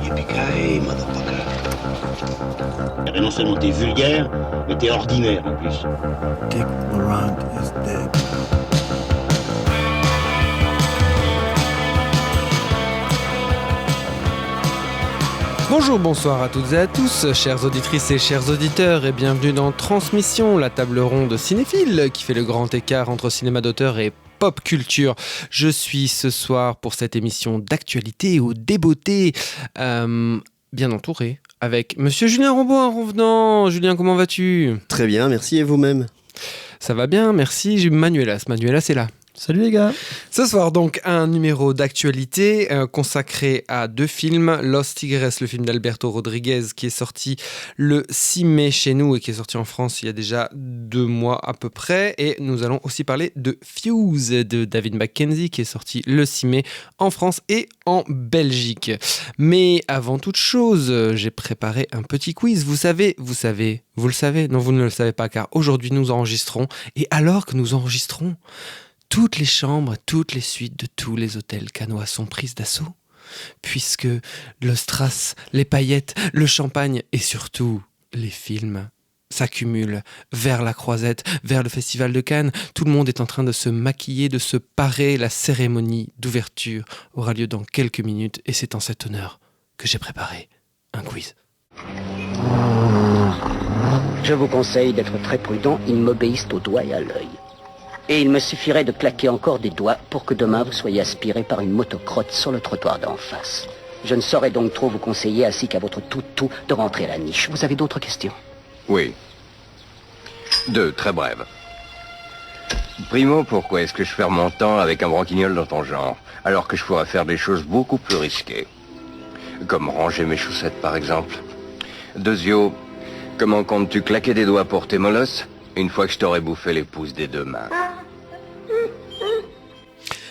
Yippee-ki-yay, motherfucker. Non seulement t'es vulgaire, mais t'es ordinaire en plus. Dick Laurent is dead. Bonjour, bonsoir à toutes et à tous, chères auditrices et chers auditeurs, et bienvenue dans Transmission, la table ronde cinéphile qui fait le grand écart entre cinéma d'auteur et pop culture. Je suis ce soir pour cette émission d'actualité au débeauté, bien entouré, avec Monsieur Julien Rambaud en revenant. Julien, comment vas-tu ? Très bien, merci, et vous-même ? Ça va bien, merci. Manuelas est là. Salut les gars. Ce soir donc un numéro d'actualité consacré à deux films. Los Tigres, le film d'Alberto Rodriguez qui est sorti le 6 mai chez nous et qui est sorti en France il y a déjà 2 mois à peu près. Et nous allons aussi parler de Fuse de David Mackenzie qui est sorti le 6 mai en France et en Belgique. Mais avant toute chose, j'ai préparé un petit quiz. Vous le savez. Non, vous ne le savez pas car aujourd'hui nous enregistrons. Et alors que nous enregistrons, toutes les chambres, toutes les suites de tous les hôtels cannois sont prises d'assaut, puisque le strass, les paillettes, le champagne et surtout les films s'accumulent vers la Croisette, vers le Festival de Cannes. Tout le monde est en train de se maquiller, de se parer. La cérémonie d'ouverture aura lieu dans quelques minutes et c'est en cet honneur que j'ai préparé un quiz. Je vous conseille d'être très prudent, ils m'obéissent au doigt et à l'œil. Et il me suffirait de claquer encore des doigts pour que demain vous soyez aspiré par une motocrotte sur le trottoir d'en face. Je ne saurais donc trop vous conseiller, ainsi qu'à votre tout, de rentrer à la niche. Vous avez d'autres questions ? Oui. 2, très brèves. Primo, pourquoi est-ce que je perds mon temps avec un branquignol dans ton genre, alors que je pourrais faire des choses beaucoup plus risquées ? Comme ranger mes chaussettes, par exemple. Deuxio, comment comptes-tu claquer des doigts pour tes molosses une fois que je t'aurai bouffé les pouces des 2 mains ?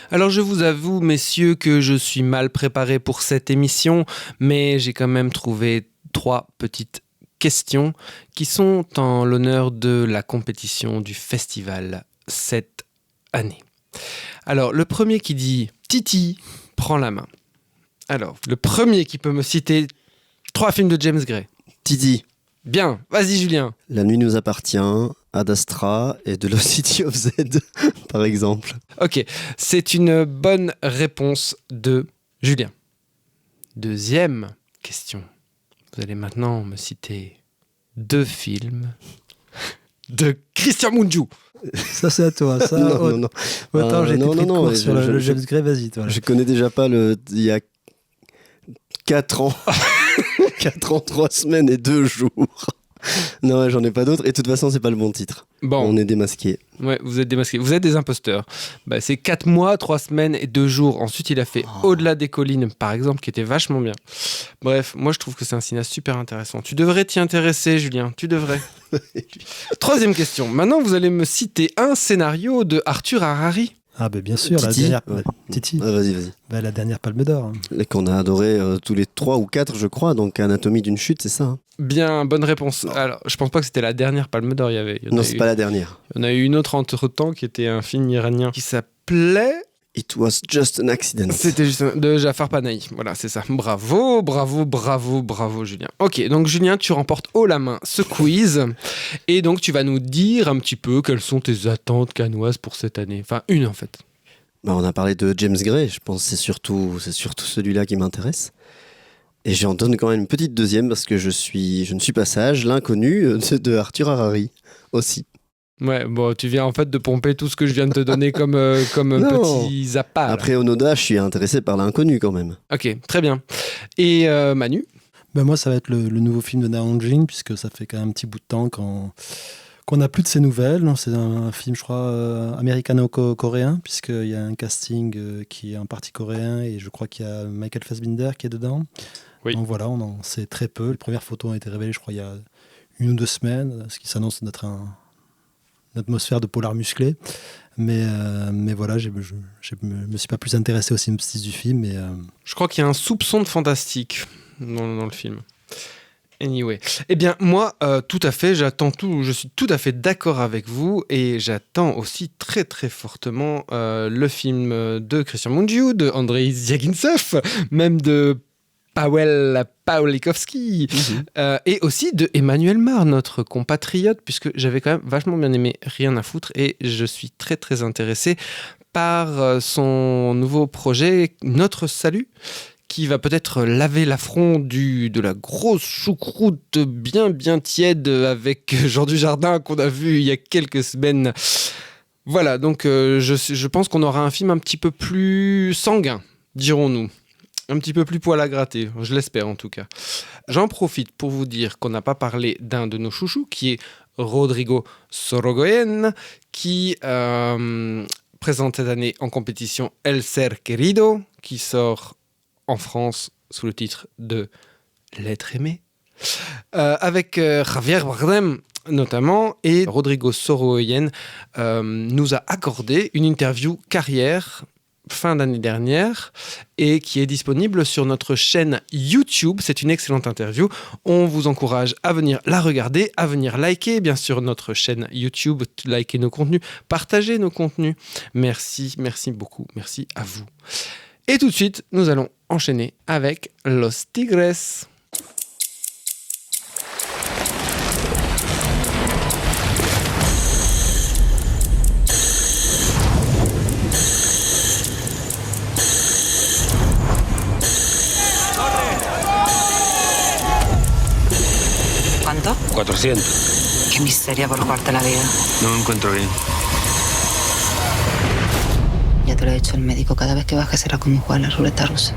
Alors je vous avoue, messieurs, que je suis mal préparé pour cette émission, mais j'ai quand même trouvé 3 petites questions qui sont en l'honneur de la compétition du festival cette année. Alors, le premier qui dit « Titi, prends la main ». Alors, le premier qui peut me citer 3 films de James Gray. Titi. Bien, vas-y Julien. La nuit nous appartient, Ad Astra et The Lost City of Z, par exemple. Ok, c'est une bonne réponse de Julien. Deuxième question. Vous allez maintenant me citer 2 films de Christian Mungiu. Ça c'est à toi. Ça, non. Autant j'ai été pris de non, court sur le James Gray, vas-y toi. Je connais déjà pas il y a 4 ans. 4 ans, 3 semaines et 2 jours. Non, j'en ai pas d'autres. Et de toute façon, c'est pas le bon titre. Bon. On est démasqués. Ouais, vous êtes démasqués. Vous êtes des imposteurs. C'est 4 mois, 3 semaines et 2 jours. Ensuite, il a fait Au-delà des collines, par exemple, qui était vachement bien. Bref, moi, je trouve que c'est un cinéaste super intéressant. Tu devrais t'y intéresser, Julien. Tu devrais. Troisième question. Maintenant, vous allez me citer un scénario de Arthur Harari. Ah ben bien sûr, Titi. la dernière. Titi. Vas-y. La dernière Palme d'Or. Et qu'on a adoré tous les 3 ou 4, je crois. Donc, Anatomie d'une chute, c'est ça, hein. Bien, bonne réponse. Alors, je pense pas que c'était la dernière Palme d'Or. Non, c'est pas la dernière. Il y en a eu une autre entre-temps qui était un film iranien qui s'appelait... It was just an accident. C'était juste de Jafar Panahi. Voilà, c'est ça. Bravo, Julien. Ok, donc Julien, tu remportes haut la main ce quiz. Et donc, tu vas nous dire un petit peu quelles sont tes attentes cannoises pour cette année. Enfin, une en fait. On a parlé de James Gray. Je pense que c'est surtout celui-là qui m'intéresse. Et j'en donne quand même une petite deuxième parce que je ne suis pas sage. L'inconnu de Arthur Harari aussi. Ouais, bon, tu viens en fait de pomper tout ce que je viens de te donner comme petits appâts. Après Onoda, je suis intéressé par l'inconnu quand même. Ok, très bien. Et Manu ? Ben moi, ça va être le nouveau film de Na Hong-jin, puisque ça fait quand même un petit bout de temps qu'on n'a plus de ses nouvelles. C'est un film, je crois, américano-coréen, puisqu'il y a un casting qui est en partie coréen, et je crois qu'il y a Michael Fassbender qui est dedans. Oui. Donc voilà, on en sait très peu. Les premières photos ont été révélées, je crois, il y a 1 ou 2 semaines, ce qui s'annonce d'être une atmosphère de polar musclé. Mais voilà, je me suis pas plus intéressé au synopsis du film. Mais Je crois qu'il y a un soupçon de fantastique dans le film. Anyway. Eh bien, moi, tout à fait, je suis tout à fait d'accord avec vous et j'attends aussi très très fortement le film de Christian Mungiu, de Andrei Zvyagintsev, même de Paweł Pawlikowski et aussi de Emmanuel Mar, notre compatriote, puisque j'avais quand même vachement bien aimé Rien à foutre et je suis très très intéressé par son nouveau projet Notre Salut, qui va peut-être laver l'affront de la grosse choucroute bien tiède avec Jean Dujardin qu'on a vu il y a quelques semaines. Voilà, donc je pense qu'on aura un film un petit peu plus sanguin, dirons-nous. Un petit peu plus poil à gratter, je l'espère en tout cas. J'en profite pour vous dire qu'on n'a pas parlé d'un de nos chouchous, qui est Rodrigo Sorogoyen, qui présente cette année en compétition El Ser Querido, qui sort en France sous le titre de L'être aimé, avec Javier Bardem notamment, et Rodrigo Sorogoyen nous a accordé une interview carrière fin d'année dernière et qui est disponible sur notre chaîne YouTube. C'est une excellente interview. On vous encourage à venir la regarder, à venir liker bien sûr notre chaîne YouTube, liker nos contenus, partager nos contenus. Merci beaucoup, merci à vous. Et tout de suite, nous allons enchaîner avec Los Tigres. ¿Cuánto? 400. Qué miseria por jugarte la vida. No me encuentro bien. Ya te lo ha dicho el médico, cada vez que bajes será como jugar a la ruleta rusa.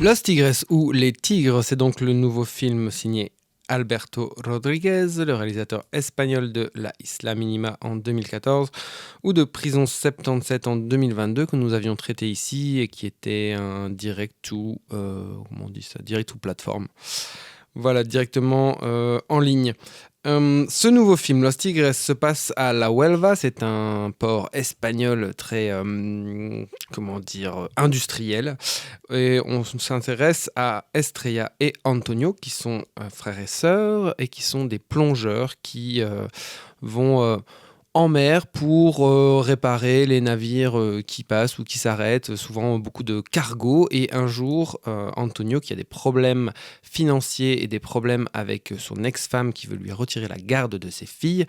Los Tigres ou Les Tigres, c'est donc le nouveau film signé Alberto Rodriguez, le réalisateur espagnol de La Isla Minima en 2014 ou de Prison 77 en 2022 que nous avions traité ici et qui était un direct to plateforme. Voilà, directement en ligne. Ce nouveau film, Los Tigres, se passe à La Huelva. C'est un port espagnol très, industriel. Et on s'intéresse à Estrella et Antonio, qui sont frères et sœurs, et qui sont des plongeurs qui vont en mer pour réparer les navires qui passent ou qui s'arrêtent, souvent beaucoup de cargo. Et un jour, Antonio, qui a des problèmes financiers et des problèmes avec son ex-femme qui veut lui retirer la garde de ses filles,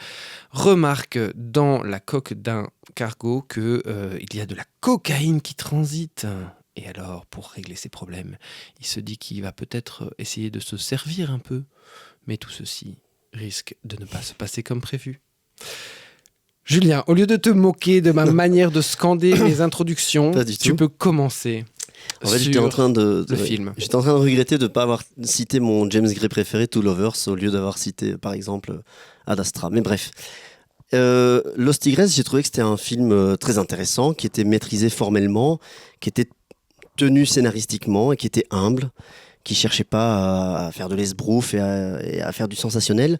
remarque dans la coque d'un cargo qu'il y a de la cocaïne qui transite. Et alors, pour régler ses problèmes, il se dit qu'il va peut-être essayer de se servir un peu. Mais tout ceci risque de ne pas se passer comme prévu. Julien, au lieu de te moquer de ma manière de scander mes introductions, tu peux commencer. En fait, j'étais en train de film. J'étais en train de regretter de ne pas avoir cité mon James Gray préféré, Two Lovers, au lieu d'avoir cité, par exemple, Ad Astra. Mais bref. Los Tigres, j'ai trouvé que c'était un film très intéressant, qui était maîtrisé formellement, qui était tenu scénaristiquement et qui était humble, qui cherchait pas à faire de l'esbrouf et à faire du sensationnel.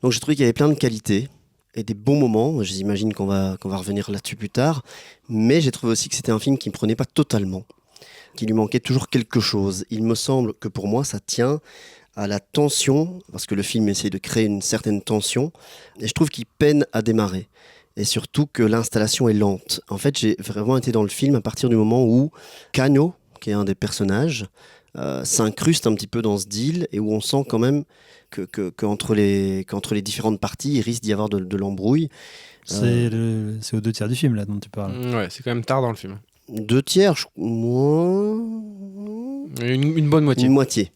Donc j'ai trouvé qu'il y avait plein de qualités et des bons moments. J'imagine qu'on va revenir là-dessus plus tard. Mais j'ai trouvé aussi que c'était un film qui ne me prenait pas totalement, qu'il lui manquait toujours quelque chose. Il me semble que pour moi, ça tient à la tension, parce que le film essaie de créer une certaine tension, et je trouve qu'il peine à démarrer. Et surtout que l'installation est lente. En fait, j'ai vraiment été dans le film à partir du moment où Cano, qui est un des personnages, s'incruste un petit peu dans ce deal, et où on sent quand même qu'entre les différentes parties, il risque d'y avoir de l'embrouille. C'est aux 2 tiers du film là dont tu parles. Ouais, c'est quand même tard dans le film. 2 tiers, moi... Une bonne moitié. Une moitié.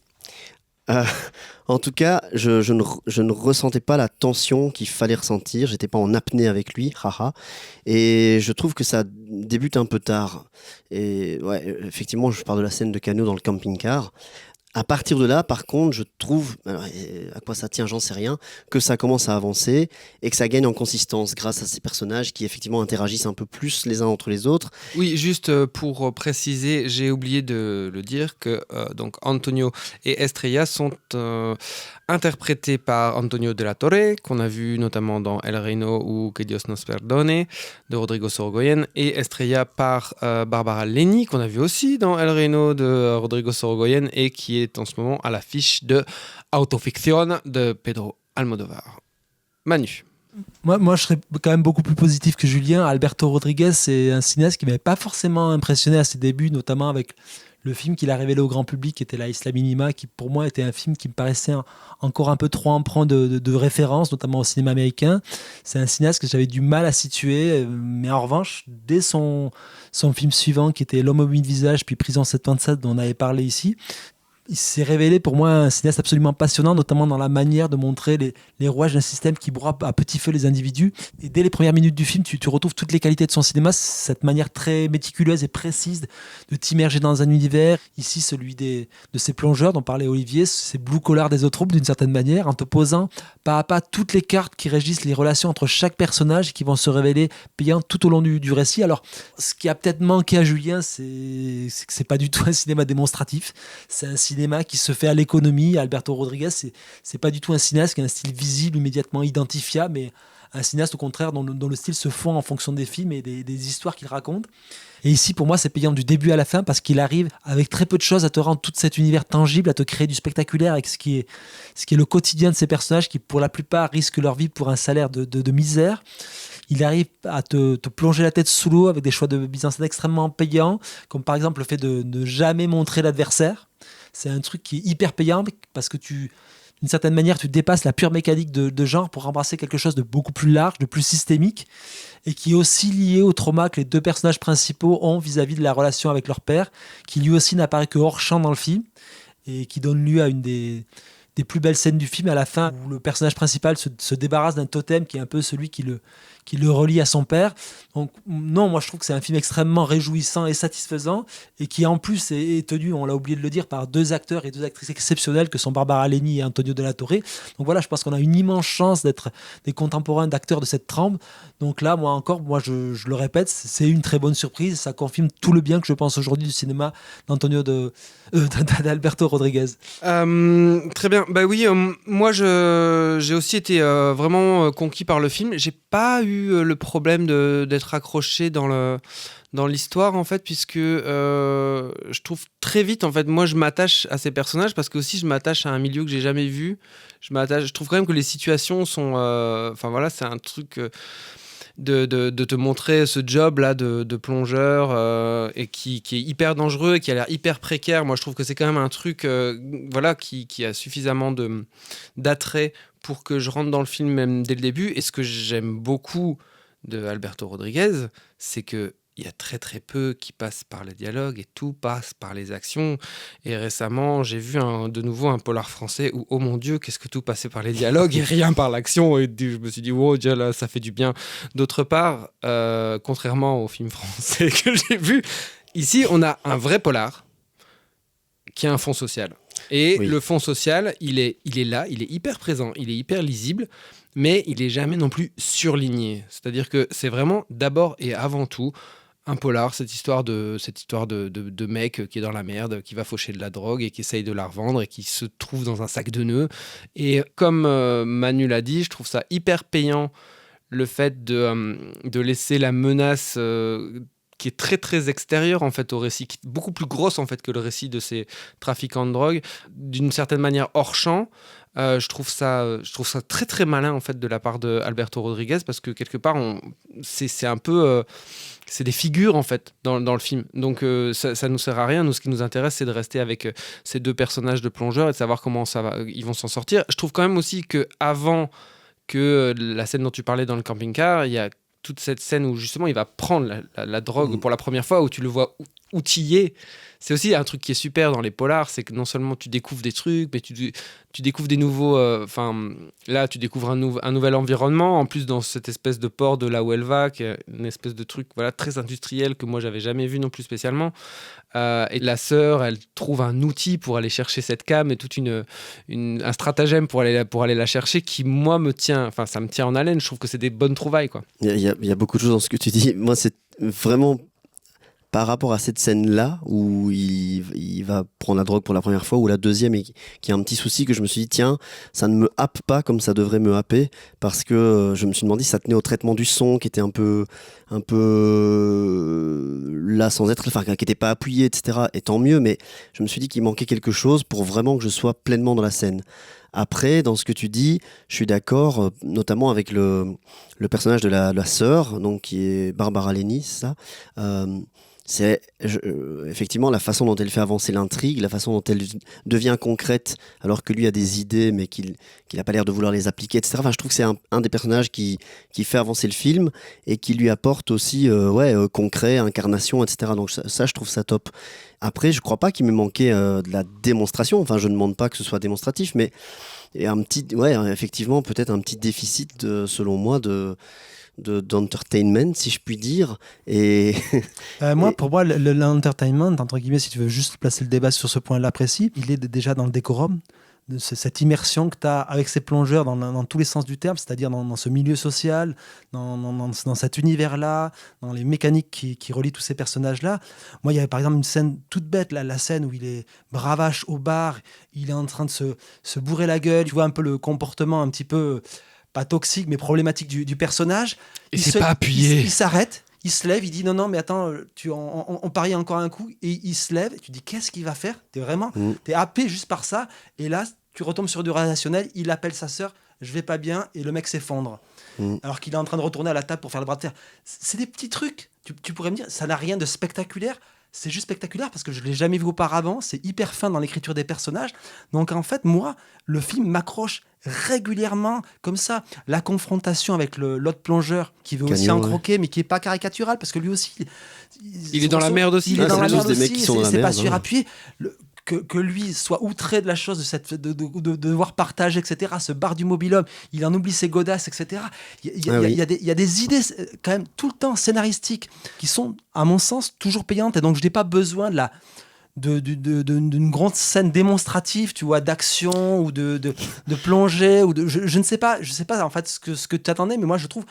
En tout cas, je ne ressentais pas la tension qu'il fallait ressentir. J'étais pas en apnée avec lui, haha. Et je trouve que ça débute un peu tard. Et ouais, effectivement, je parle de la scène de Cano dans le camping-car. À partir de là, par contre, je trouve, alors, à quoi ça tient, j'en sais rien, que ça commence à avancer et que ça gagne en consistance grâce à ces personnages qui effectivement interagissent un peu plus les uns entre les autres. Oui, juste pour préciser, j'ai oublié de le dire que donc Antonio et Estrella sont interprétés par Antonio de la Torre, qu'on a vu notamment dans El Reino ou Que Dios nos perdone, de Rodrigo Sorogoyen, et Estrella par Barbara Leni, qu'on a vu aussi dans El Reino de Rodrigo Sorogoyen, et qui est est en ce moment à l'affiche de Autoficción de Pedro Almodóvar. Manu. Moi, je serais quand même beaucoup plus positif que Julien. Alberto Rodriguez, c'est un cinéaste qui m'avait pas forcément impressionné à ses débuts, notamment avec le film qu'il a révélé au grand public, qui était La Isla Minima, qui pour moi était un film qui me paraissait encore un peu trop empreint de référence, notamment au cinéma américain. C'est un cinéaste que j'avais du mal à situer, mais en revanche, dès son film suivant, qui était L'Homme au mille visages, puis Prison 727, dont on avait parlé ici, il s'est révélé pour moi un cinéaste absolument passionnant, notamment dans la manière de montrer les rouages d'un système qui broie à petit feu les individus. Et dès les premières minutes du film, tu retrouves toutes les qualités de son cinéma, cette manière très méticuleuse et précise de t'immerger dans un univers. Ici, celui de ces plongeurs dont parlait Olivier, ces blue collars des eaux troubles d'une certaine manière, en te posant pas à pas toutes les cartes qui régissent les relations entre chaque personnage et qui vont se révéler payantes tout au long du récit. Alors, ce qui a peut-être manqué à Julien, c'est que c'est pas du tout un cinéma démonstratif. C'est un cinéma qui se fait à l'économie. Alberto Rodriguez, c'est pas du tout un cinéaste qui a un style visible, immédiatement identifiable, mais un cinéaste au contraire dont le style se fond en fonction des films et des histoires qu'il raconte. Et ici, pour moi, c'est payant du début à la fin parce qu'il arrive avec très peu de choses à te rendre tout cet univers tangible, à te créer du spectaculaire avec ce qui est le quotidien de ces personnages qui, pour la plupart, risquent leur vie pour un salaire de misère. Il arrive à te plonger la tête sous l'eau avec des choix de mise en scène extrêmement payants, comme par exemple le fait de ne jamais montrer l'adversaire. C'est un truc qui est hyper payant parce que d'une certaine manière, tu dépasses la pure mécanique de genre pour embrasser quelque chose de beaucoup plus large, de plus systémique, et qui est aussi lié au trauma que les deux personnages principaux ont vis-à-vis de la relation avec leur père, qui lui aussi n'apparaît que hors champ dans le film, et qui donne lieu à une des plus belles scènes du film à la fin, où le personnage principal se débarrasse d'un totem qui est un peu celui qui le relie à son père. Donc non, moi je trouve que c'est un film extrêmement réjouissant et satisfaisant, et qui en plus est tenu, on l'a oublié de le dire, par deux acteurs et deux actrices exceptionnelles que sont Barbara Leni et Antonio de la Torre. Donc voilà, je pense qu'on a une immense chance d'être des contemporains d'acteurs de cette trempe. Donc là, moi je le répète, c'est une très bonne surprise, ça confirme tout le bien que je pense aujourd'hui du cinéma d'Alberto Rodriguez. Très bien, bah oui, moi j'ai aussi été vraiment conquis par le film. J'ai pas eu le problème d'être accroché dans l'histoire en fait, puisque je trouve très vite en fait, moi je m'attache à ces personnages parce que aussi je m'attache à un milieu que j'ai jamais vu. Je trouve quand même que les situations sont, enfin voilà, c'est un truc. De te montrer ce job là de plongeur et qui est hyper dangereux et qui a l'air hyper précaire. Moi je trouve que c'est quand même un truc voilà, qui a suffisamment d'attrait pour que je rentre dans le film même dès le début. Et ce que j'aime beaucoup de Alberto Rodriguez, c'est que il y a très très peu qui passe par les dialogues et tout passe par les actions. Et récemment, j'ai vu de nouveau un polar français où, oh mon Dieu, qu'est-ce que tout passait par les dialogues et rien par l'action. Et je me suis dit, wow, déjà là, ça fait du bien. D'autre part, contrairement aux films français que j'ai vus, ici, on a un vrai polar qui a un fond social. Et le fond social, il est là, il est hyper présent, il est hyper lisible, mais il est jamais non plus surligné. C'est-à-dire que c'est vraiment d'abord et avant tout un polar, cette histoire de mec qui est dans la merde, qui va faucher de la drogue et qui essaye de la revendre et qui se trouve dans un sac de nœuds. Et comme Manu l'a dit, je trouve ça hyper payant, le fait de laisser la menace qui est très très extérieure en fait au récit, qui est beaucoup plus grosse en fait que le récit de ces trafiquants de drogue, d'une certaine manière hors champ. Je trouve ça très très malin en fait de la part de Alberto Rodriguez, parce que quelque part c'est un peu c'est des figures en fait dans le film, donc ça nous sert à rien. Nous, ce qui nous intéresse, c'est de rester avec ces deux personnages de plongeurs et de savoir comment ils vont s'en sortir. Je trouve quand même aussi que avant que la scène dont tu parlais dans le camping-car, il y a toute cette scène où justement il va prendre la drogue pour la première fois, où tu le vois outillé. C'est aussi un truc qui est super dans les polars, c'est que non seulement tu découvres des trucs, mais tu découvres des nouveaux... là, tu découvres un nouvel environnement, en plus dans cette espèce de port de là où elle va, qui est une espèce de truc voilà, très industriel que moi, j'avais jamais vu non plus spécialement. Et la sœur, elle trouve un outil pour aller chercher cette cam et tout un stratagème pour aller la chercher qui, moi, ça me tient en haleine. Je trouve que c'est des bonnes trouvailles, quoi. Il y a beaucoup de choses dans ce que tu dis. Moi, c'est vraiment par rapport à cette scène-là, où il va prendre la drogue pour la première fois, ou la deuxième, et qui a un petit souci, que je me suis dit, tiens, ça ne me happe pas comme ça devrait me happer, parce que je me suis demandé si ça tenait au traitement du son, qui était un peu là sans être, enfin, qui n'était pas appuyé, etc. Et tant mieux, mais je me suis dit qu'il manquait quelque chose pour vraiment que je sois pleinement dans la scène. Après, dans ce que tu dis, je suis d'accord, notamment avec le personnage de la sœur, donc qui est Barbara Leni, c'est ça. Effectivement la façon dont elle fait avancer l'intrigue, la façon dont elle devient concrète, alors que lui a des idées, mais qu'il n'a pas l'air de vouloir les appliquer, etc. Enfin, je trouve que c'est un des personnages qui fait avancer le film et qui lui apporte aussi concret, incarnation, etc. Donc ça, je trouve ça top. Après, je crois pas qu'il me manquait de la démonstration. Enfin, je ne demande pas que ce soit démonstratif, mais il y a effectivement, peut-être un petit déficit, selon moi, d'entertainment, si je puis dire. Et pour moi, l'entertainment, entre guillemets, si tu veux juste placer le débat sur ce point-là précis, il est déjà dans le décorum. Cette immersion que tu as avec ces plongeurs dans tous les sens du terme, c'est-à-dire dans ce milieu social, dans cet univers-là, dans les mécaniques qui relient tous ces personnages-là. Moi, il y avait par exemple une scène toute bête, la scène où il est bravache au bar, il est en train de se bourrer la gueule, tu vois un peu le comportement un petit peu, pas toxique, mais problématique du personnage. Et c'est pas appuyé. Il s'arrête. Il se lève, il dit non, mais attends, on parie encore un coup. Et il se lève, et tu dis qu'est-ce qu'il va faire ? T'es happé juste par ça. Et là, tu retombes sur du relationnel. Il appelle sa sœur, je vais pas bien, et le mec s'effondre. Alors qu'il est en train de retourner à la table pour faire le bras de fer. C'est des petits trucs. Tu pourrais me dire, ça n'a rien de spectaculaire. C'est juste spectaculaire parce que je ne l'ai jamais vu auparavant. C'est hyper fin dans l'écriture des personnages. Donc en fait, moi, le film m'accroche régulièrement comme ça. La confrontation avec l'autre plongeur qui veut aussi en croquer, mais qui n'est pas caricatural parce que lui aussi... Il est dans la merde aussi. Il est dans la merde des mecs qui sont dans la c'est pas merde, surappuyé. Que lui soit outré de la chose, de devoir partager, etc., se barre du mobil-homme, il en oublie ses godasses, etc. Il y a des idées quand même tout le temps scénaristiques qui sont, à mon sens, toujours payantes. Et donc, je n'ai pas besoin d'une grande scène démonstrative, tu vois, d'action ou de plongée. Je ne sais pas en fait ce que tu attendais, mais moi, je trouve...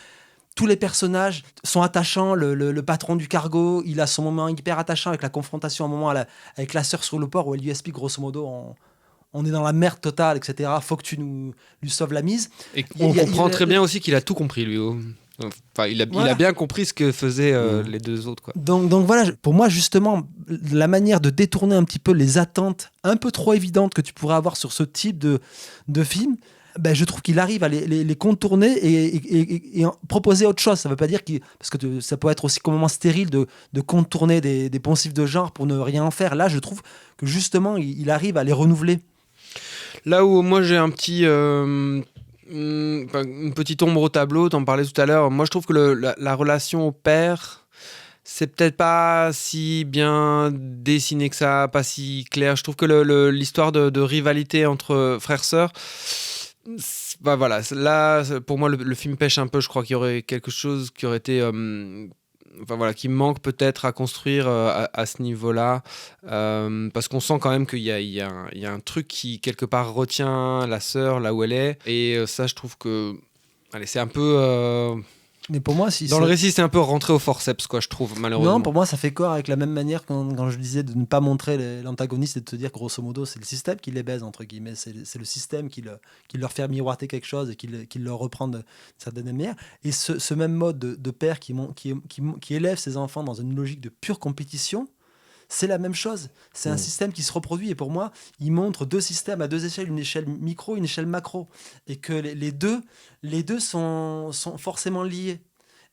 Tous les personnages sont attachants. Le patron du cargo, il a son moment hyper attachant avec la confrontation à un moment avec la sœur sur le port où elle lui explique grosso modo on est dans la merde totale, etc. Faut que tu lui sauves la mise. Et on comprend très bien aussi qu'il a tout compris, lui. Enfin, il a bien compris ce que faisaient les deux autres, quoi. Donc voilà, pour moi, justement, la manière de détourner un petit peu les attentes un peu trop évidentes que tu pourrais avoir sur ce type de film, je trouve qu'il arrive à les contourner et proposer autre chose. Ça ne veut pas dire parce que ça peut être aussi complètement stérile de contourner des poncifs de genre pour ne rien en faire. Là, je trouve que justement, il arrive à les renouveler. Là où moi j'ai un petit... une petite ombre au tableau, t'en parlais tout à l'heure. Moi, je trouve que la relation au père, c'est peut-être pas si bien dessiné que ça, pas si clair. Je trouve que l'histoire de rivalité entre frères-sœurs... voilà, là pour moi le film pêche un peu. Je crois qu'il y aurait quelque chose qui aurait été qui manque peut-être à construire à ce niveau-là, parce qu'on sent quand même qu'il y a un truc qui quelque part retient la sœur là où elle est, et ça je trouve que c'est un peu mais pour moi, le récit, c'est un peu rentré au forceps, quoi, je trouve, malheureusement. Non, pour moi, ça fait corps avec la même manière quand je disais de ne pas montrer l'antagoniste et de te dire, grosso modo, c'est le système qui les baise, entre guillemets. C'est le système qui leur fait miroiter quelque chose et qui leur reprend de certaine manière. Et ce même mode de père qui élève ses enfants dans une logique de pure compétition, c'est la même chose. C'est un système qui se reproduit. Et pour moi, il montre deux systèmes à deux échelles, une échelle micro, une échelle macro. Et que les deux sont forcément liés.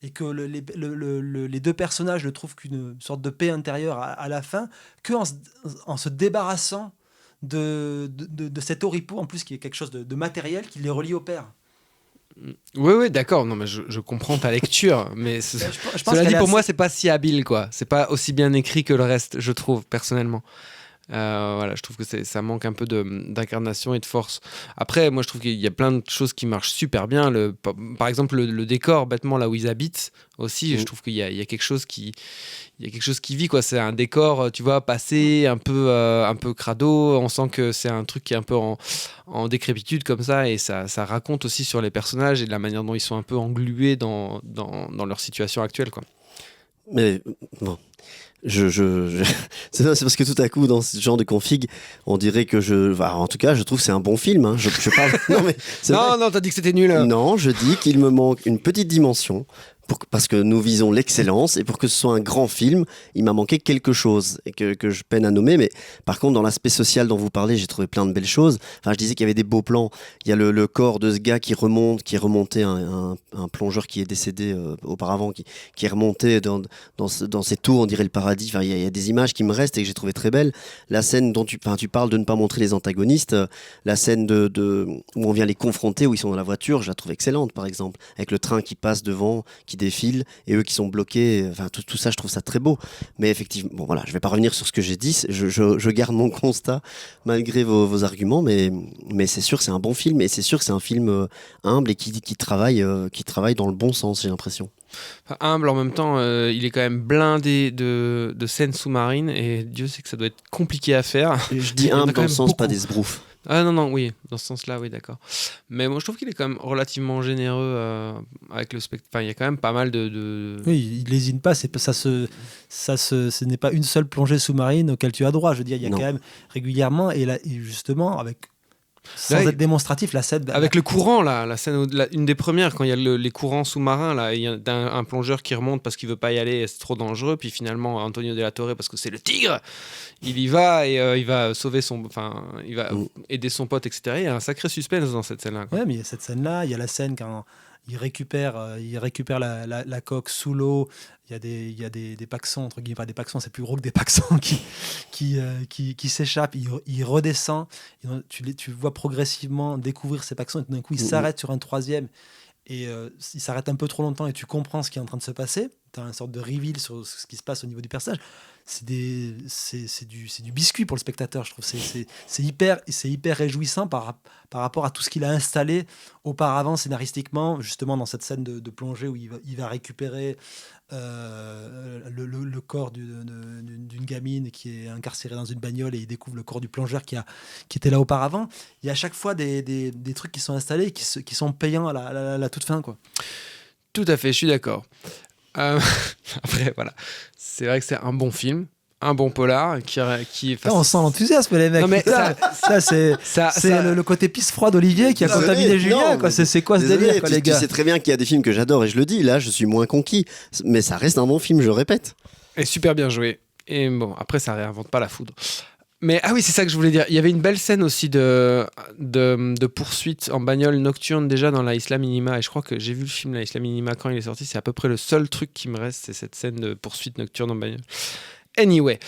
Et que les deux personnages ne trouvent qu'une sorte de paix intérieure à la fin, qu'en se débarrassant de cet oripeau, en plus, qui est quelque chose de matériel, qui les relie au père. Oui, d'accord. Non, mais je comprends ta lecture, mais cela dit, pour moi, c'est pas si habile, quoi. C'est pas aussi bien écrit que le reste, je trouve, personnellement. Je trouve que ça manque un peu d'incarnation et de force. Après, moi, je trouve qu'il y a plein de choses qui marchent super bien. Par exemple, le décor, bêtement, là où ils habitent, aussi, je trouve qu'il y a quelque chose qui vit, quoi. C'est un décor, tu vois, passé, un peu crado. On sent que c'est un truc qui est un peu en décrépitude comme ça, et ça raconte aussi sur les personnages et de la manière dont ils sont un peu englués dans leur situation actuelle, quoi. Mais bon, c'est parce que tout à coup, dans ce genre de config, on dirait que en tout cas, je trouve que c'est un bon film. Hein. Je parle. Non, mais non, t'as dit que c'était nul. Non, je dis qu'il me manque une petite dimension. Parce que nous visons l'excellence et pour que ce soit un grand film, il m'a manqué quelque chose et que je peine à nommer. Mais par contre, dans l'aspect social dont vous parlez, j'ai trouvé plein de belles choses. Enfin, je disais qu'il y avait des beaux plans. Il y a le corps de ce gars qui est remonté, un plongeur qui est décédé auparavant, qui est remonté dans ces tours, on dirait le paradis. Enfin, il y a des images qui me restent et que j'ai trouvé très belles. La scène dont tu parles de ne pas montrer les antagonistes, la scène où on vient les confronter, où ils sont dans la voiture, je la trouve excellente, par exemple, avec le train qui passe devant, qui défilent et eux qui sont bloqués, enfin tout ça, je trouve ça très beau. Mais effectivement, bon voilà, je vais pas revenir sur ce que j'ai dit, je garde mon constat malgré vos arguments, mais c'est sûr que c'est un bon film et c'est sûr que c'est un film humble et qui travaille dans le bon sens, j'ai l'impression. Enfin, humble en même temps, il est quand même blindé de scènes sous-marines et Dieu sait que ça doit être compliqué à faire. Je dis humble dans le sens, pas des sbroufs. Ah non, oui, dans ce sens-là, oui, d'accord. Mais moi, je trouve qu'il est quand même relativement généreux avec le spectacle. Enfin, il y a quand même pas mal de... Oui, il lésine pas, ce n'est pas une seule plongée sous-marine auquel tu as droit. Je veux dire, il y a quand même régulièrement, et justement, sans être démonstratif, la scène... Avec le courant, là, la scène, une des premières, quand il y a les courants sous-marins, là, il y a un plongeur qui remonte parce qu'il veut pas y aller, c'est trop dangereux, puis finalement, Antonio de la Torre, parce que c'est le tigre, il y va et il va sauver il va aider son pote, etc. Il y a un sacré suspense dans cette scène-là. Ouais, mais il y a cette scène-là, il y a la scène quand il récupère la coque sous l'eau. Il y a des paxons, entre guillemets, pas des paxons, c'est plus gros que des paxons qui s'échappent. Il redescend. Tu vois progressivement découvrir ces paxons et tout d'un coup, il s'arrête sur un troisième. Et il s'arrête un peu trop longtemps et tu comprends ce qui est en train de se passer. Tu as une sorte de reveal sur ce qui se passe au niveau du personnage. C'est du biscuit pour le spectateur, je trouve. C'est hyper réjouissant par rapport à tout ce qu'il a installé auparavant scénaristiquement, justement dans cette scène de plongée où il va récupérer le corps d'une gamine qui est incarcérée dans une bagnole et il découvre le corps du plongeur qui était là auparavant. Il y a à chaque fois des trucs qui sont installés et qui sont payants à la toute fin, quoi. Tout à fait, je suis d'accord. Après, voilà. C'est vrai que c'est un bon film, un bon polar qui on sent l'enthousiasme, les mecs. Non, mais c'est le côté pisse froide d'Olivier qui a contaminé Julien. C'est quoi ce délire, quoi, les gars? Tu sais très bien qu'il y a des films que j'adore et je le dis. Là, je suis moins conquis, mais ça reste un bon film, je répète. Et super bien joué. Et bon, après, ça réinvente pas la foudre. Mais oui, c'est ça que je voulais dire. Il y avait une belle scène aussi de poursuite en bagnole nocturne déjà dans La Isla Minima. Et je crois que j'ai vu le film La Isla Minima quand il est sorti. C'est à peu près le seul truc qui me reste, c'est cette scène de poursuite nocturne en bagnole. Anyway,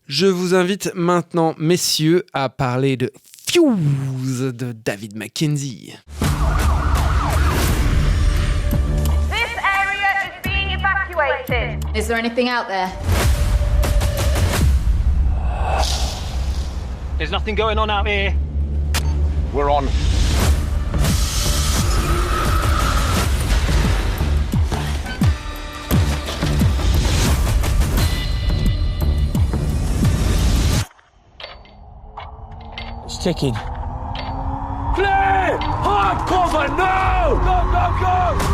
je vous invite maintenant, messieurs, à parler de Fuse de David Mackenzie. This area is being evacuated. Is there anything out there? There's nothing going on out here. We're on. It's ticking. Clear! Hard cover! No! Go, go, go!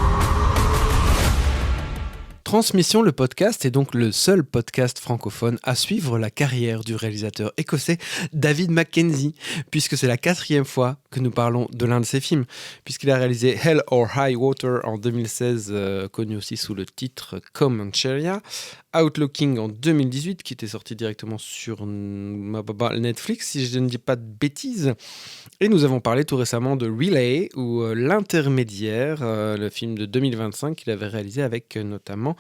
Transmission, le podcast, est donc le seul podcast francophone à suivre la carrière du réalisateur écossais David Mackenzie, puisque c'est la 4e fois que nous parlons de l'un de ses films, puisqu'il a réalisé Hell or High Water en 2016, connu aussi sous le titre Comancheria, Outlooking en 2018, qui était sorti directement sur Netflix, si je ne dis pas de bêtises. Et nous avons parlé tout récemment de Relay, ou L'Intermédiaire, le film de 2025 qu'il avait réalisé avec notamment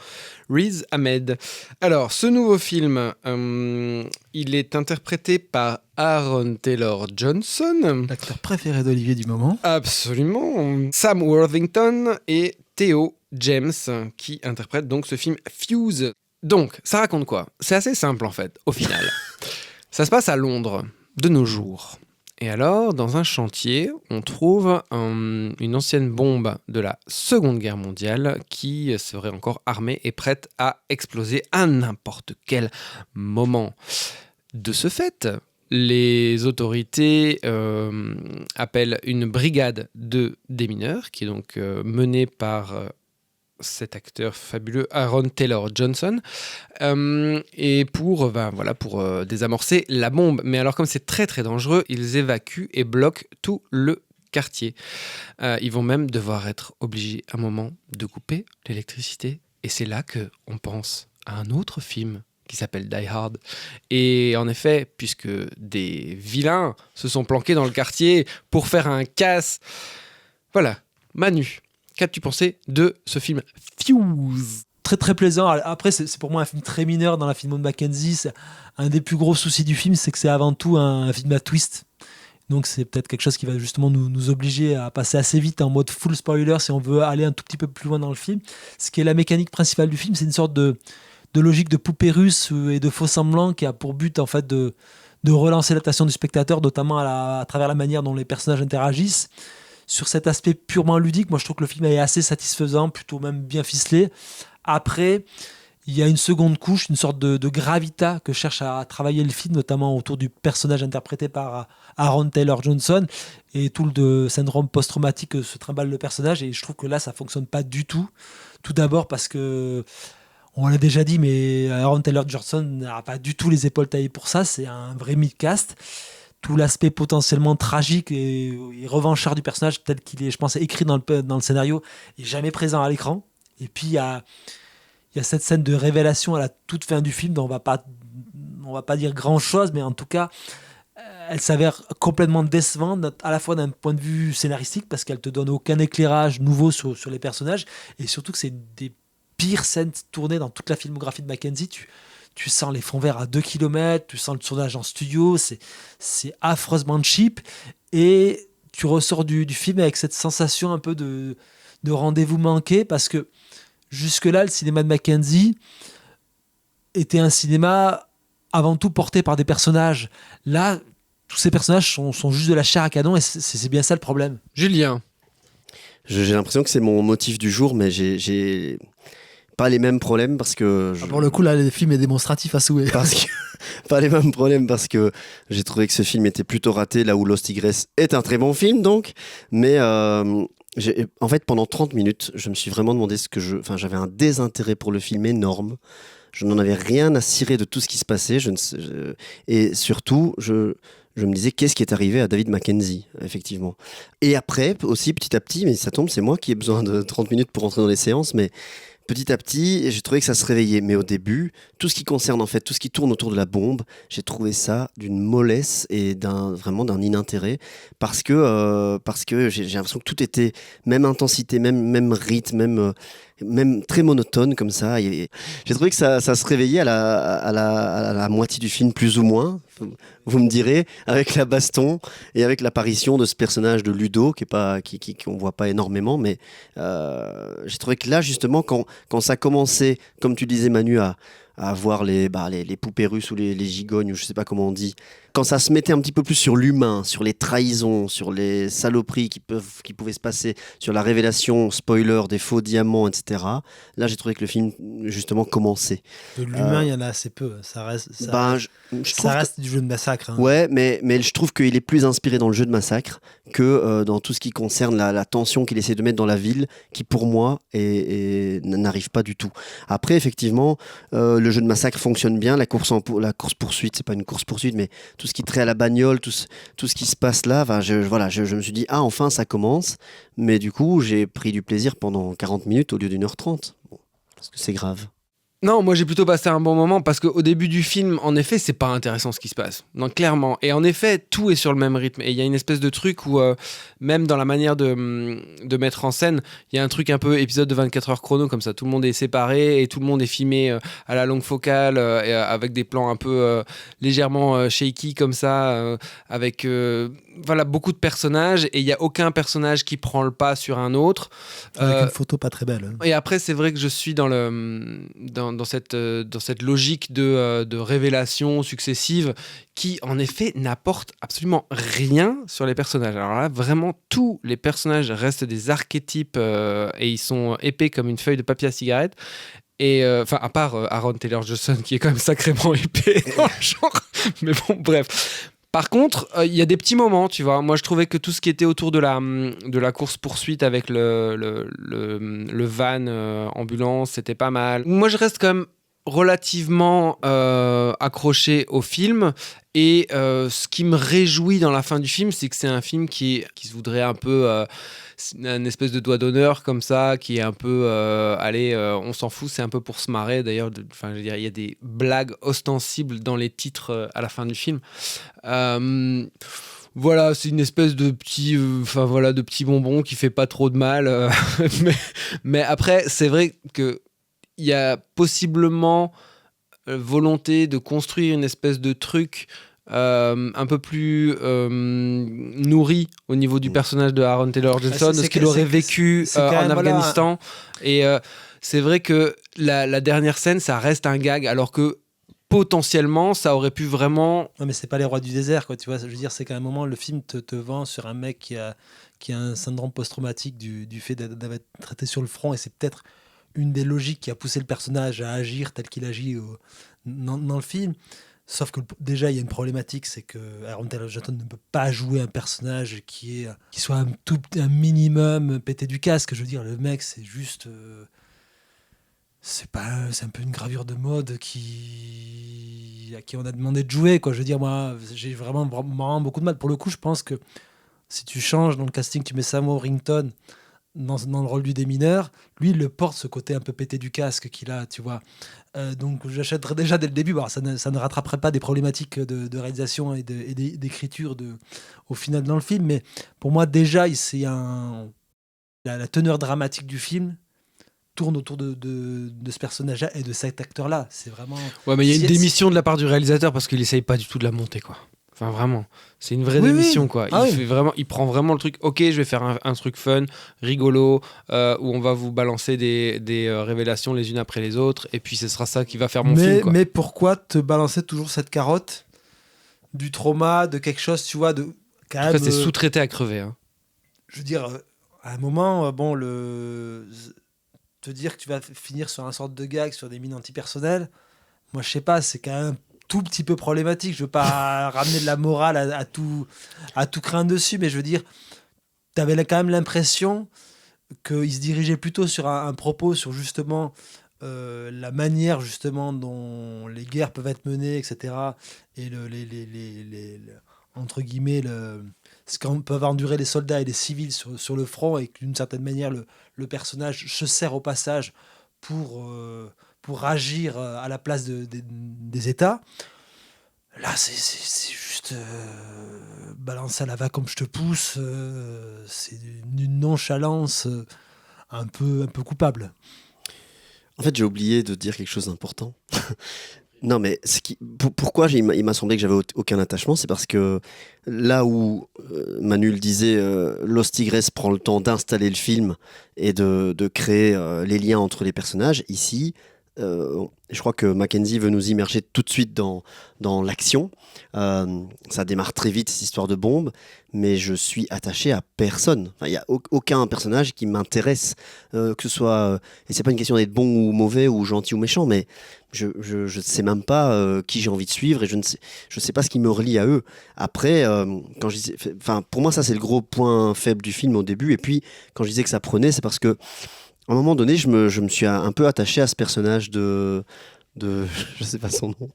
Riz Ahmed. Alors, ce nouveau film, il est interprété par Aaron Taylor Johnson. L'acteur préféré d'Olivier du moment. Absolument. Sam Worthington et Theo James, qui interprètent donc ce film Fuse. Donc, ça raconte quoi? C'est assez simple en fait, au final. Ça se passe à Londres, de nos jours. Et alors, dans un chantier, on trouve une ancienne bombe de la Seconde Guerre mondiale qui serait encore armée et prête à exploser à n'importe quel moment. De ce fait, les autorités appellent une brigade de démineurs qui est donc menée par cet acteur fabuleux Aaron Taylor Johnson, et pour désamorcer la bombe. Mais alors comme c'est très très dangereux, ils évacuent et bloquent tout le quartier. Ils vont même devoir être obligés à un moment de couper l'électricité. Et c'est là qu'on pense à un autre film qui s'appelle Die Hard. Et en effet, puisque des vilains se sont planqués dans le quartier pour faire un casse. Voilà, Manu, qu'as-tu pensé de ce film Fuse ? Très très plaisant. Après, c'est pour moi un film très mineur dans la film de Mackenzie. C'est un des plus gros soucis du film, c'est que c'est avant tout un film à twist. Donc c'est peut-être quelque chose qui va justement nous obliger à passer assez vite en mode full spoiler si on veut aller un tout petit peu plus loin dans le film. Ce qui est la mécanique principale du film, c'est une sorte de logique de poupée russe et de faux semblants qui a pour but en fait de relancer l'attention du spectateur, notamment à travers la manière dont les personnages interagissent. Sur cet aspect purement ludique, moi je trouve que le film est assez satisfaisant, plutôt même bien ficelé. Après, il y a une seconde couche, une sorte de gravitas que cherche à travailler le film, notamment autour du personnage interprété par Aaron Taylor Johnson et tout le syndrome post-traumatique que se trimballe le personnage. Et je trouve que là, ça ne fonctionne pas du tout. Tout d'abord parce que, on l'a déjà dit, mais Aaron Taylor Johnson n'a pas du tout les épaules taillées pour ça. C'est un vrai mid-cast. Tout l'aspect potentiellement tragique et revanchard du personnage, tel qu'il est, je pense, écrit dans le scénario, est jamais présent à l'écran. Et puis, il y a cette scène de révélation à la toute fin du film dont on va pas dire grand-chose, mais en tout cas, elle s'avère complètement décevante, à la fois d'un point de vue scénaristique, parce qu'elle te donne aucun éclairage nouveau sur les personnages, et surtout que c'est des pires scènes tournées dans toute la filmographie de Mackenzie. Tu sens les fonds verts à 2 km, tu sens le tournage en studio, c'est affreusement cheap, et tu ressors du film avec cette sensation un peu de rendez-vous manqué, parce que jusque-là, le cinéma de Mackenzie était un cinéma avant tout porté par des personnages. Là, tous ces personnages sont juste de la chair à canon, et c'est bien ça le problème. Julien. J'ai l'impression que c'est mon motif du jour, mais j'ai pas les mêmes problèmes parce que... Pour le coup, là, le film est démonstratif à souhait. Pas les mêmes problèmes parce que j'ai trouvé que ce film était plutôt raté, là où Lost Tigress est un très bon film, donc. Mais en fait, pendant 30 minutes, je me suis vraiment demandé j'avais un désintérêt pour le film énorme. Je n'en avais rien à cirer de tout ce qui se passait. Et surtout, je me disais, qu'est-ce qui est arrivé à David Mackenzie, effectivement. Et après, aussi, petit à petit, mais ça tombe, c'est moi qui ai besoin de 30 minutes pour rentrer dans les séances, mais petit à petit, j'ai trouvé que ça se réveillait. Mais au début, tout ce qui concerne, en fait, tout ce qui tourne autour de la bombe, j'ai trouvé ça d'une mollesse et vraiment d'un inintérêt. Parce que j'ai l'impression que tout était, même intensité, même rythme, même très monotone comme ça. Et j'ai trouvé que ça se réveillait à la moitié du film, plus ou moins, vous me direz, avec la baston et avec l'apparition de ce personnage de Ludo qu'on voit pas énormément, mais j'ai trouvé que là, justement, quand ça commençait, comme tu disais Manu, à voir les poupées russes ou les gigognes, ou je sais pas comment on dit, quand ça se mettait un petit peu plus sur l'humain, sur les trahisons, sur les saloperies qui pouvaient se passer, sur la révélation, spoiler, des faux diamants, etc. Là, j'ai trouvé que le film, justement, commençait. De l'humain, il y en a assez peu. Ça reste du jeu de massacre. Hein. Ouais, mais je trouve qu'il est plus inspiré dans le jeu de massacre que dans tout ce qui concerne la tension qu'il essaie de mettre dans la ville, qui, pour moi, n'arrive pas du tout. Après, effectivement, le jeu de massacre fonctionne bien. La course-poursuite, c'est pas une course-poursuite, mais tout ce qui trait à la bagnole, tout ce qui se passe là, je me suis dit, enfin ça commence, mais du coup j'ai pris du plaisir pendant 40 minutes au lieu d'1h30. Bon, parce que c'est grave. Non, moi j'ai plutôt passé un bon moment parce qu'au début du film, en effet, c'est pas intéressant ce qui se passe. Non, clairement. Et en effet, tout est sur le même rythme. Et il y a une espèce de truc où, même dans la manière de mettre en scène, il y a un truc un peu épisode de 24 heures chrono, comme ça. Tout le monde est séparé et tout le monde est filmé à la longue focale, avec des plans un peu légèrement shaky, comme ça, avec beaucoup de personnages. Et il n'y a aucun personnage qui prend le pas sur un autre. Avec une photo pas très belle. Et après, c'est vrai que je suis dans cette logique de révélation successive qui, en effet, n'apporte absolument rien sur les personnages. Alors là, vraiment, tous les personnages restent des archétypes et ils sont épais comme une feuille de papier à cigarette. Et à part Aaron Taylor Johnson qui est quand même sacrément épais dans le genre. Mais bon, bref. Par contre, il y a des petits moments, tu vois. Moi, je trouvais que tout ce qui était autour de la course-poursuite avec le van ambulance, c'était pas mal. Moi, je reste quand même relativement accroché au film. Et ce qui me réjouit dans la fin du film, c'est que c'est un film qui se voudrait un peu... une espèce de doigt d'honneur comme ça, qui est un peu... allez, on s'en fout, c'est un peu pour se marrer. D'ailleurs, je veux dire, il y a des blagues ostensibles dans les titres à la fin du film. Voilà, c'est une espèce de petit, de petit bonbon qui fait pas trop de mal. Mais après, c'est vrai que il y a possiblement volonté de construire une espèce de truc un peu plus nourri au niveau du personnage de Aaron Taylor Johnson, de ce qu'il aurait vécu en Afghanistan. Et c'est vrai que la dernière scène, ça reste un gag, alors que potentiellement, ça aurait pu vraiment... Non, mais c'est pas les rois du désert, quoi, tu vois. Je veux dire, c'est qu'à un moment, le film te vend sur un mec qui a un syndrome post-traumatique du fait d'avoir été traité sur le front, et c'est peut-être une des logiques qui a poussé le personnage à agir tel qu'il agit dans le film. Sauf que déjà, il y a une problématique, c'est que Aaron Taylor Johnson ne peut pas jouer un personnage qui soit un minimum pété du casque. Je veux dire, le mec, c'est juste... c'est un peu une gravure de mode à qui on a demandé de jouer, quoi. Je veux dire, moi, j'ai vraiment beaucoup de mal. Pour le coup, je pense que si tu changes dans le casting, tu mets Sam Worthington dans le rôle du démineur, lui, il le porte, ce côté un peu pété du casque qu'il a, tu vois. Donc, j'achèterais déjà dès le début. Bon, ça ne rattraperait pas des problématiques de réalisation et d'écriture au final dans le film, mais pour moi, déjà, la teneur dramatique du film tourne autour de ce personnage-là et de cet acteur-là. C'est vraiment... Ouais, mais il y a une démission de la part du réalisateur parce qu'il essaye pas du tout de la monter, quoi. Enfin, vraiment. C'est une vraie démission, quoi. Il prend vraiment le truc. Ok, je vais faire un truc fun, rigolo, où on va vous balancer des révélations les unes après les autres, et puis ce sera ça qui va faire mon film, quoi. Mais pourquoi te balancer toujours cette carotte du trauma, de quelque chose, tu vois, de... Quand même, c'est sous-traité à crever, hein. Je veux dire, à un moment, te dire que tu vas finir sur un sorte de gag, sur des mines antipersonnelles, moi, je sais pas, c'est quand même tout petit peu problématique. Je veux pas ramener de la morale à tout craindre dessus, mais je veux dire, tu avais quand même l'impression qu'il se dirigeait plutôt sur un propos sur justement la manière justement dont les guerres peuvent être menées, etc. Et entre guillemets ce qu'en peuvent endurer les soldats et les civils sur le front, et que d'une certaine manière le personnage se sert au passage pour agir à la place des États. Là, c'est juste balancer à la va comme je te pousse. C'est une nonchalance un peu coupable. En fait, j'ai oublié de dire quelque chose d'important. Non, mais pourquoi il m'a semblé que j'avais aucun attachement, c'est parce que là où Manu le disait, Los Tigres prend le temps d'installer le film et de créer les liens entre les personnages, ici... je crois que Mackenzie veut nous immerger tout de suite dans l'action. Ça démarre très vite, cette histoire de bombe, mais je suis attaché à personne. Il n'y a aucun personnage qui m'intéresse, que ce soit... et c'est pas une question d'être bon ou mauvais, ou gentil ou méchant, mais je ne sais même pas qui j'ai envie de suivre, et je ne sais pas ce qui me relie à eux. Après, pour moi, ça c'est le gros point faible du film au début, et puis quand je disais que ça prenait, c'est parce que à un moment donné, je me suis un peu attaché à ce personnage de je sais pas son nom.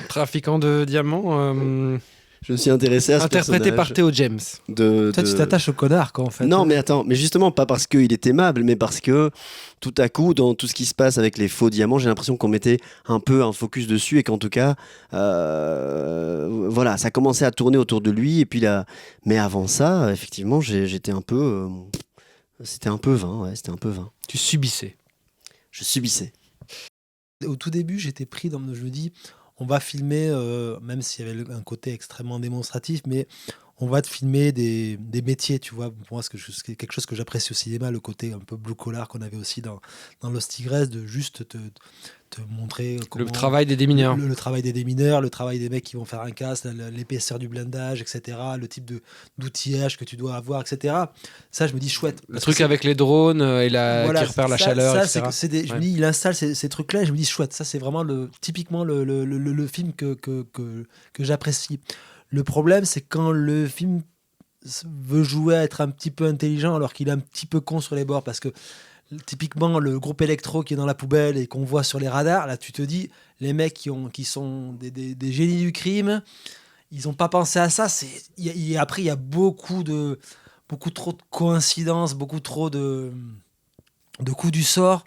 Trafiquant de diamants. Je me suis intéressé à ce interprété personnage. par Theo James. Toi, tu t'attaches au connard, quoi, en fait. Non, mais attends, mais justement, pas parce qu'il est aimable, mais parce que tout à coup, dans tout ce qui se passe avec les faux diamants, j'ai l'impression qu'on mettait un peu un focus dessus, et qu'en tout cas, voilà, ça commençait à tourner autour de lui. Et puis là, mais avant ça, effectivement, j'étais un peu... c'était un peu vain, ouais, c'était un peu vain. Tu subissais. Je subissais. Au tout début, j'étais pris je me dis, on va filmer, même s'il y avait un côté extrêmement démonstratif, mais on va te filmer des métiers, tu vois. Pour moi, c'est quelque chose que j'apprécie au cinéma, le côté un peu blue collar qu'on avait aussi dans Los Tigres, de juste te montrer le travail des démineurs. Le travail des démineurs, le travail des mecs qui vont faire un casse, l'épaisseur du blindage, etc. Le type d'outillage que tu dois avoir, etc. Ça, je me dis chouette. Le truc avec les drones et qui repère la chaleur, etc. Je me dis, il installe ces trucs-là et je me dis chouette. Ça, c'est vraiment typiquement le film que j'apprécie. Le problème, c'est quand le film veut jouer à être un petit peu intelligent alors qu'il est un petit peu con sur les bords, parce que typiquement le groupe électro qui est dans la poubelle et qu'on voit sur les radars, là tu te dis, les mecs qui sont des génies du crime, ils n'ont pas pensé à ça. Après, il y a beaucoup trop de coïncidences, beaucoup trop de coups du sort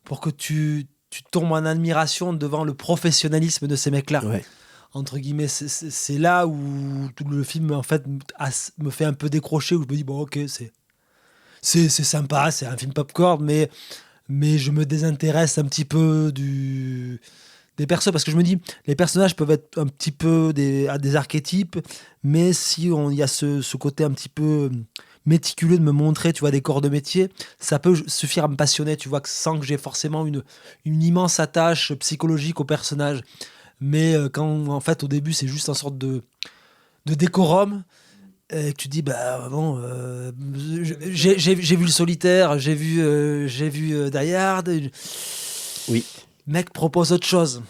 pour que tu tombes en admiration devant le professionnalisme de ces mecs-là. Ouais. Entre guillemets, c'est là où tout le film en fait me fait un peu décrocher, où je me dis bon ok, c'est sympa, c'est un film popcorn, mais je me désintéresse un petit peu des persos, parce que je me dis les personnages peuvent être un petit peu des archétypes, mais si il y a ce côté un petit peu méticuleux de me montrer, tu vois, des corps de métier, ça peut suffire à me passionner, tu vois, sans que j'ai forcément une immense attache psychologique au personnage. Mais quand en fait au début c'est juste une sorte de décorum, et que tu dis bah bon, j'ai vu Le Solitaire, j'ai vu Die Hard. Oui. Mec, propose autre chose.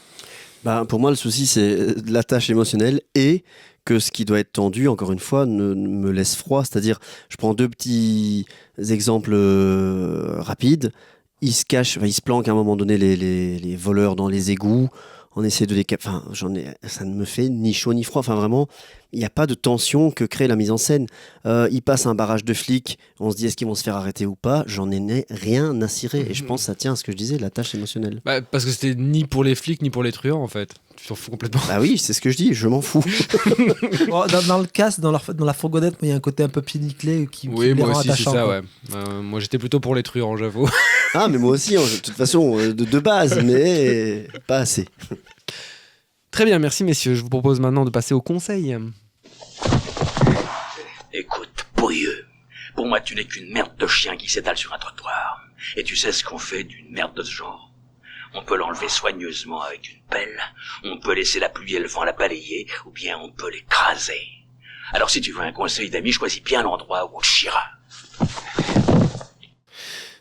Bah, pour moi, le souci, c'est l'attache émotionnelle et que ce qui doit être tendu, encore une fois, ne me laisse froid. C'est-à-dire, je prends 2 petits exemples rapides. Ils se planquent à un moment donné, les voleurs dans les égouts. On essaie de les ça ne me fait ni chaud ni froid. Enfin, vraiment, il n'y a pas de tension que crée la mise en scène. Ils passent un barrage de flics, on se dit est-ce qu'ils vont se faire arrêter ou pas. J'en ai rien à cirer. Et je pense que ça tient à ce que je disais, la tâche émotionnelle. Bah, parce que c'était ni pour les flics ni pour les truands, en fait. Tu t'en fous complètement. Bah oui, c'est ce que je dis, je m'en fous. Dans le cast, dans la fourgonnette, il y a un côté un peu pied nickelé qui oui, les moi rend aussi, c'est attachants, ça, quoi. ouais. Moi, j'étais plutôt pour les truands, j'avoue. Ah, mais moi aussi, de toute façon, de base, mais pas assez. Très bien, merci messieurs. Je vous propose maintenant de passer au conseil. Écoute, pourrieux, pour moi tu n'es qu'une merde de chien qui s'étale sur un trottoir. Et tu sais ce qu'on fait d'une merde de ce genre? On peut l'enlever soigneusement avec une pelle, on peut laisser la pluie et le vent la balayer, ou bien on peut l'écraser. Alors si tu veux un conseil d'ami, choisis bien l'endroit où on te chiera.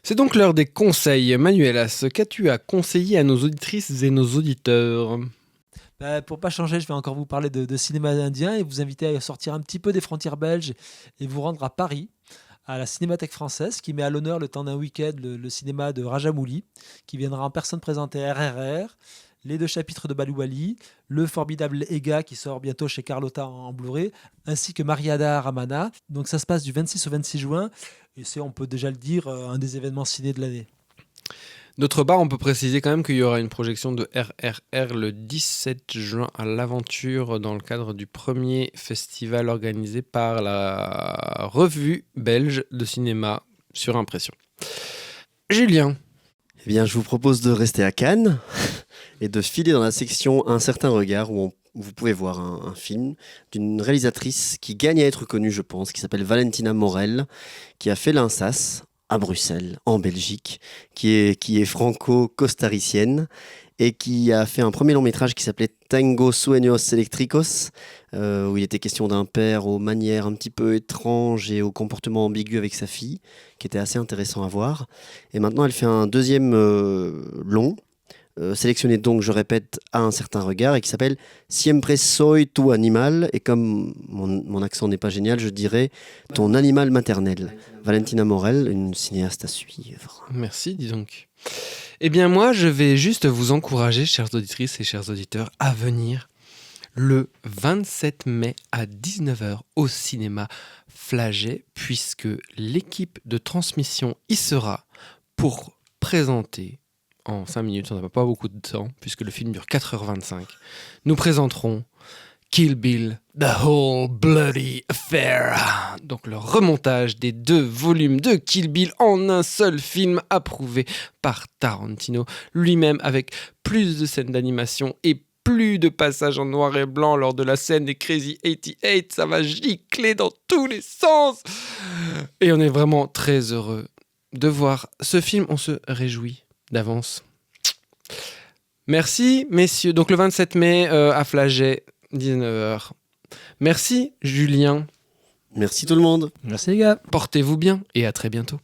C'est donc l'heure des conseils. Manuelas, qu'as-tu à conseiller à nos auditrices et nos auditeurs ? Pour pas changer, je vais encore vous parler de cinéma indien et vous inviter à sortir un petit peu des frontières belges et vous rendre à Paris, à la Cinémathèque française, qui met à l'honneur le temps d'un week-end le cinéma de Rajamouli, qui viendra en personne présenter RRR, les 2 chapitres de Balouali, le formidable Ega qui sort bientôt chez Carlotta en Blu-ray, ainsi que Mariada Ramana. Donc ça se passe du 26 au 26 juin et c'est, on peut déjà le dire, un des événements ciné de l'année. D'autre part, on peut préciser quand même qu'il y aura une projection de RRR le 17 juin à l'Aventure dans le cadre du premier festival organisé par la revue belge de cinéma sur Impression. Julien. Eh bien, je vous propose de rester à Cannes et de filer dans la section Un certain regard où vous pouvez voir un film d'une réalisatrice qui gagne à être connue, je pense, qui s'appelle Valentina Morel, qui a fait l'INSAS à Bruxelles, en Belgique, qui est franco-costaricienne et qui a fait un premier long métrage qui s'appelait Tango Sueños Eléctricos, où il était question d'un père aux manières un petit peu étranges et au comportement ambigu avec sa fille, qui était assez intéressant à voir. Et maintenant, elle fait un deuxième long, sélectionné donc, je répète, à un certain regard, et qui s'appelle Siempre soy tu animal, et comme mon accent n'est pas génial, je dirais ton animal maternel. Valentina Morel, une cinéaste à suivre. Merci, dis donc. Eh bien moi, je vais juste vous encourager, chères auditrices et chers auditeurs, à venir le 27 mai à 19h au cinéma Flaget, puisque l'équipe de transmission y sera pour présenter, en 5 minutes, on n'a pas beaucoup de temps, puisque le film dure 4h25, nous présenterons Kill Bill, The Whole Bloody Affair. Donc le remontage des 2 volumes de Kill Bill en un seul film approuvé par Tarantino lui-même, avec plus de scènes d'animation et plus de passage en noir et blanc lors de la scène des Crazy 88. Ça va gicler dans tous les sens. Et on est vraiment très heureux de voir ce film. On se réjouit d'avance. Merci, messieurs. Donc le 27 mai à Flagey, 19h. Merci, Julien. Merci tout le monde. Merci les gars. Portez-vous bien et à très bientôt.